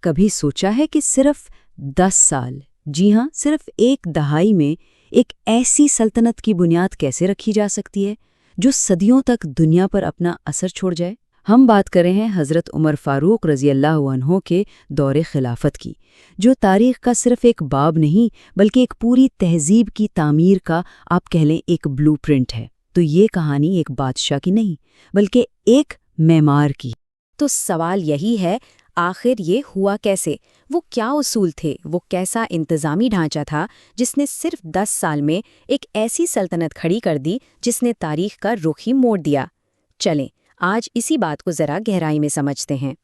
کبھی سوچا ہے کہ صرف 10 سال، جی ہاں صرف ایک دہائی میں ایک ایسی سلطنت کی بنیاد کیسے رکھی جا سکتی ہے جو صدیوں تک دنیا پر اپنا اثر چھوڑ جائے؟ ہم بات کریں ہیں حضرت عمر فاروق رضی اللہ عنہ کے دور خلافت کی، جو تاریخ کا صرف ایک باب نہیں بلکہ ایک پوری تہذیب کی تعمیر کا آپ کہہ لیں ایک بلو پرنٹ ہے۔ تو یہ کہانی ایک بادشاہ کی نہیں بلکہ ایک معمار کی۔ تو سوال یہی ہے، آخر یہ ہوا کیسے؟ وہ کیا اصول تھے؟ وہ کیسا انتظامی ڈھانچہ تھا جس نے صرف 10 سال میں ایک ایسی سلطنت کھڑی کر دی جس نے تاریخ کا رخ ہی موڑ دیا؟ چلیں آج اسی بات کو ذرا گہرائی میں سمجھتے ہیں۔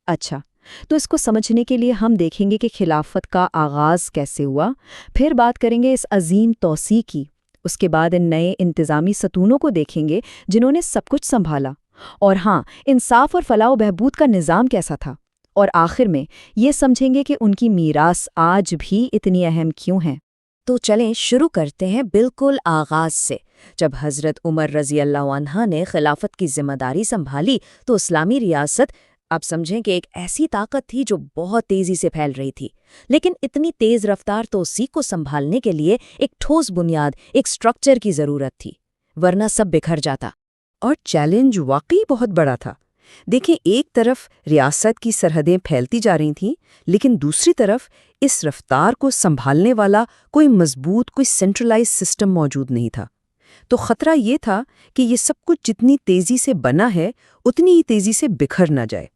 اچھا، تو اس کو سمجھنے کے لیے ہم دیکھیں گے کہ خلافت کا آغاز کیسے ہوا، پھر بات کریں گے اس عظیم توسیع کی، اس کے بعد ان نئے انتظامی ستونوں کو دیکھیں گے جنہوں نے سب کچھ سنبھالا، اور ہاں انصاف اور فلاح و بہبود کا نظام کیسا تھا، اور آخر میں یہ سمجھیں گے کہ ان کی میراث آج بھی اتنی اہم کیوں ہے۔ تو چلیں شروع کرتے ہیں بالکل آغاز سے۔ جب حضرت عمر رضی اللہ عنہ نے خلافت کی ذمہ داری سنبھالی تو اسلامی ریاست آپ سمجھیں کہ ایک ایسی طاقت تھی جو بہت تیزی سے پھیل رہی تھی، لیکن اتنی تیز رفتار توسیع کو سنبھالنے کے لیے ایک ٹھوس بنیاد، ایک سٹرکچر کی ضرورت تھی، ورنہ سب بکھر جاتا۔ اور چیلنج واقعی بہت بڑا تھا۔ دیکھیں، ایک طرف ریاست کی سرحدیں پھیلتی جا رہی تھیں، لیکن دوسری طرف اس رفتار کو سنبھالنے والا کوئی مضبوط، کوئی سینٹرلائز سسٹم موجود نہیں تھا۔ تو خطرہ یہ تھا کہ یہ سب کچھ جتنی تیزی سے بنا ہے اتنی ہی تیزی سے بکھر نہ جائے۔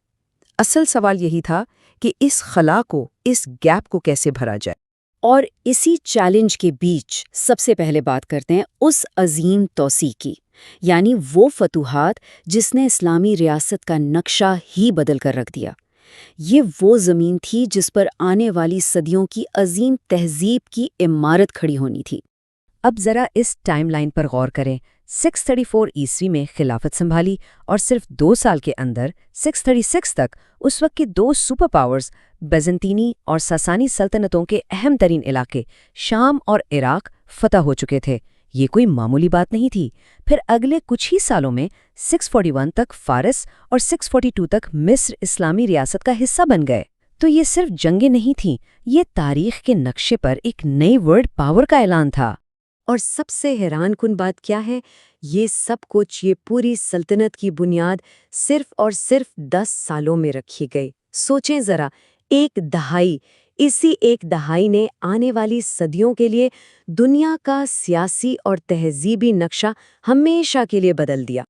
اصل سوال یہی تھا کہ اس خلا کو، اس گیپ کو کیسے بھرا جائے۔ اور اسی چیلنج کے بیچ سب سے پہلے بات کرتے ہیں اس عظیم توسیع کی، یعنی وہ فتوحات جس نے اسلامی ریاست کا نقشہ ہی بدل کر رکھ دیا۔ یہ وہ زمین تھی جس پر آنے والی صدیوں کی عظیم تہذیب کی عمارت کھڑی ہونی تھی۔ اب ذرا اس ٹائم لائن پر غور کریں۔ 634 عیسوی میں خلافت سنبھالی اور صرف 2 سال کے اندر 636 تک اس وقت کے 2 سپر پاورز بیزنطینی اور ساسانی سلطنتوں کے اہم ترین علاقے شام اور عراق فتح ہو چکے تھے۔ یہ کوئی معمولی بات نہیں تھی۔ پھر اگلے کچھ ہی سالوں میں 641 تک فارس اور 642 تک مصر اسلامی ریاست کا حصہ بن گئے۔ تو یہ صرف جنگیں نہیں تھیں، یہ تاریخ کے نقشے پر ایک نئی ورلڈ پاور کا اعلان تھا۔ اور سب سے حیران کن بات کیا ہے؟ یہ سب کچھ، یہ پوری سلطنت کی بنیاد صرف اور صرف 10 سالوں میں رکھی گئی۔ سوچیں ذرا، ایک دہائی، اسی ایک دہائی نے آنے والی صدیوں کے لیے دنیا کا سیاسی اور تہذیبی نقشہ ہمیشہ کے لیے بدل دیا۔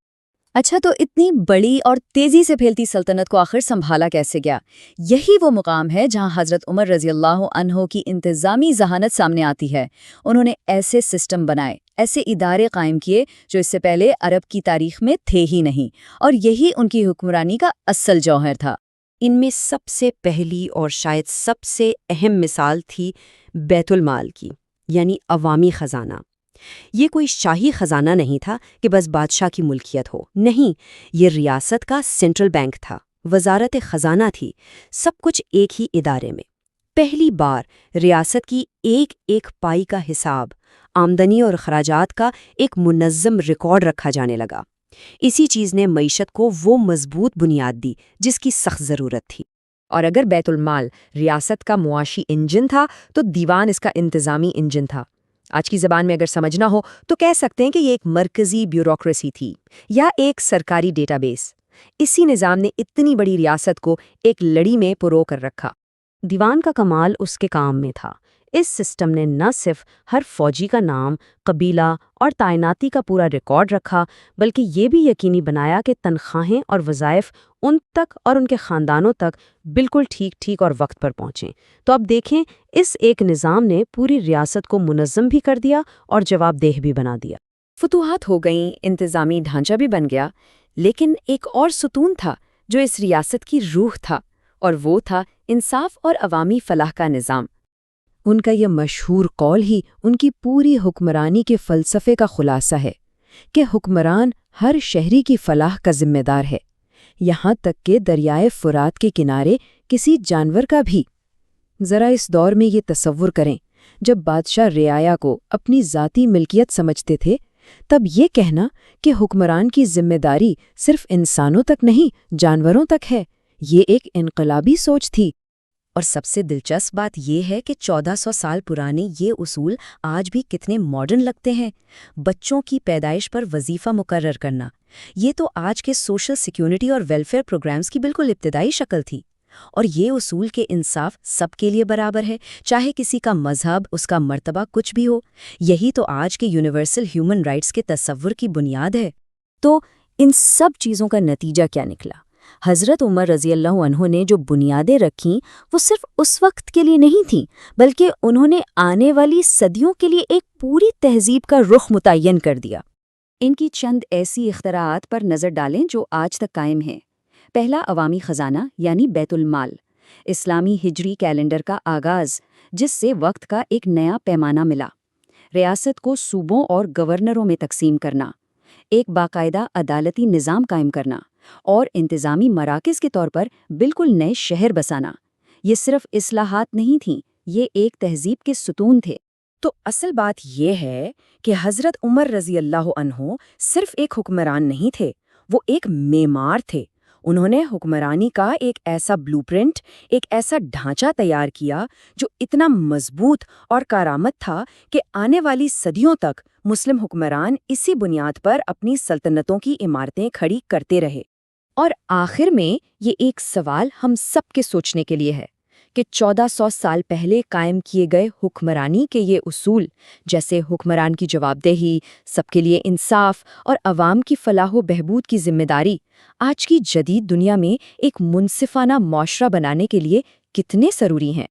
اچھا، تو اتنی بڑی اور تیزی سے پھیلتی سلطنت کو آخر سنبھالا کیسے گیا؟ یہی وہ مقام ہے جہاں حضرت عمر رضی اللہ عنہ کی انتظامی ذہانت سامنے آتی ہے۔ انہوں نے ایسے سسٹم بنائے، ایسے ادارے قائم کیے جو اس سے پہلے عرب کی تاریخ میں تھے ہی نہیں، اور یہی ان کی حکمرانی کا اصل جوہر تھا۔ ان میں سب سے پہلی اور شاید سب سے اہم مثال تھی بیت المال کی، یعنی عوامی خزانہ۔ یہ کوئی شاہی خزانہ نہیں تھا کہ بس بادشاہ کی ملکیت ہو، نہیں، یہ ریاست کا سینٹرل بینک تھا، وزارت خزانہ تھی، سب کچھ ایک ہی ادارے میں۔ پہلی بار ریاست کی ایک ایک پائی کا حساب، آمدنی اور اخراجات کا ایک منظم ریکارڈ رکھا جانے لگا۔ اسی چیز نے معیشت کو وہ مضبوط بنیاد دی جس کی سخت ضرورت تھی۔ اور اگر بیت المال ریاست کا معاشی انجن تھا تو دیوان اس کا انتظامی انجن تھا۔ آج کی زبان میں اگر سمجھنا ہو تو کہہ سکتے ہیں کہ یہ ایک مرکزی بیوروکریسی تھی یا ایک سرکاری ڈیٹا بیس۔ اسی نظام نے اتنی بڑی ریاست کو ایک لڑی میں پرو کر رکھا۔ دیوان کا کمال اس کے کام میں تھا۔ اس سسٹم نے نہ صرف ہر فوجی کا نام، قبیلہ اور تعیناتی کا پورا ریکارڈ رکھا، بلکہ یہ بھی یقینی بنایا کہ تنخواہیں اور وظائف ان تک اور ان کے خاندانوں تک بالکل ٹھیک اور وقت پر پہنچیں۔ تو اب دیکھیں، اس ایک نظام نے پوری ریاست کو منظم بھی کر دیا اور جواب دہ بھی بنا دیا۔ فتوحات ہو گئیں، انتظامی ڈھانچہ بھی بن گیا، لیکن ایک اور ستون تھا جو اس ریاست کی روح تھا، اور وہ تھا انصاف اور عوامی فلاح کا نظام۔ ان کا یہ مشہور قول ہی ان کی پوری حکمرانی کے فلسفے کا خلاصہ ہے کہ حکمران ہر شہری کی فلاح کا ذمہ دار ہے، یہاں تک کہ دریائے فرات کے کنارے کسی جانور کا بھی۔ ذرا اس دور میں یہ تصور کریں، جب بادشاہ رعایا کو اپنی ذاتی ملکیت سمجھتے تھے، تب یہ کہنا کہ حکمران کی ذمہ داری صرف انسانوں تک نہیں، جانوروں تک ہے، یہ ایک انقلابی سوچ تھی۔ اور سب سے دلچسپ بات یہ ہے کہ 1400 سال پرانے یہ اصول آج بھی کتنے ماڈرن لگتے ہیں۔ بچوں کی پیدائش پر وظیفہ مقرر کرنا، یہ تو آج کے سوشل سیکیورٹی اور ویلفیئر پروگرامز کی بالکل ابتدائی شکل تھی۔ اور یہ اصول کہ انصاف سب کے لیے برابر ہے، چاہے کسی کا مذہب، اس کا مرتبہ کچھ بھی ہو، یہی تو آج کے یونیورسل ہیومن رائٹس کے تصور کی بنیاد ہے۔ تو ان سب چیزوں کا نتیجہ کیا نکلا؟ حضرت عمر رضی اللہ عنہ نے جو بنیادیں رکھیں وہ صرف اس وقت کے لیے نہیں تھیں، بلکہ انہوں نے آنے والی صدیوں کے لیے ایک پوری تہذیب کا رخ متعین کر دیا۔ ان کی چند ایسی اختراعات پر نظر ڈالیں جو آج تک قائم ہیں۔ پہلا، عوامی خزانہ یعنی بیت المال، اسلامی ہجری کیلنڈر کا آغاز، جس سے وقت کا ایک نیا پیمانہ ملا۔ ریاست کو صوبوں اور گورنروں میں تقسیم کرنا، ایک باقاعدہ عدالتی نظام قائم کرنا اور انتظامی مراکز کے طور پر بالکل نئے شہر بسانا۔ یہ صرف اصلاحات نہیں تھیں، یہ ایک تہذیب کے ستون تھے۔ تو اصل بات یہ ہے کہ حضرت عمر رضی اللہ عنہ صرف ایک حکمران نہیں تھے، وہ ایک معمار تھے۔ انہوں نے حکمرانی کا ایک ایسا بلو پرنٹ، ایک ایسا ڈھانچہ تیار کیا جو اتنا مضبوط اور کارآمد تھا کہ آنے والی صدیوں تک مسلم حکمران اسی بنیاد پر اپنی سلطنتوں کی عمارتیں کھڑی کرتے رہے۔ اور آخر میں یہ ایک سوال ہم سب کے سوچنے کے لیے ہے کہ 1400 سال پہلے قائم کیے گئے حکمرانی کے یہ اصول، جیسے حکمران کی جواب دہی، سب کے لیے انصاف اور عوام کی فلاح و بہبود کی ذمہ داری، آج کی جدید دنیا میں ایک منصفانہ معاشرہ بنانے کے لیے کتنے ضروری ہیں؟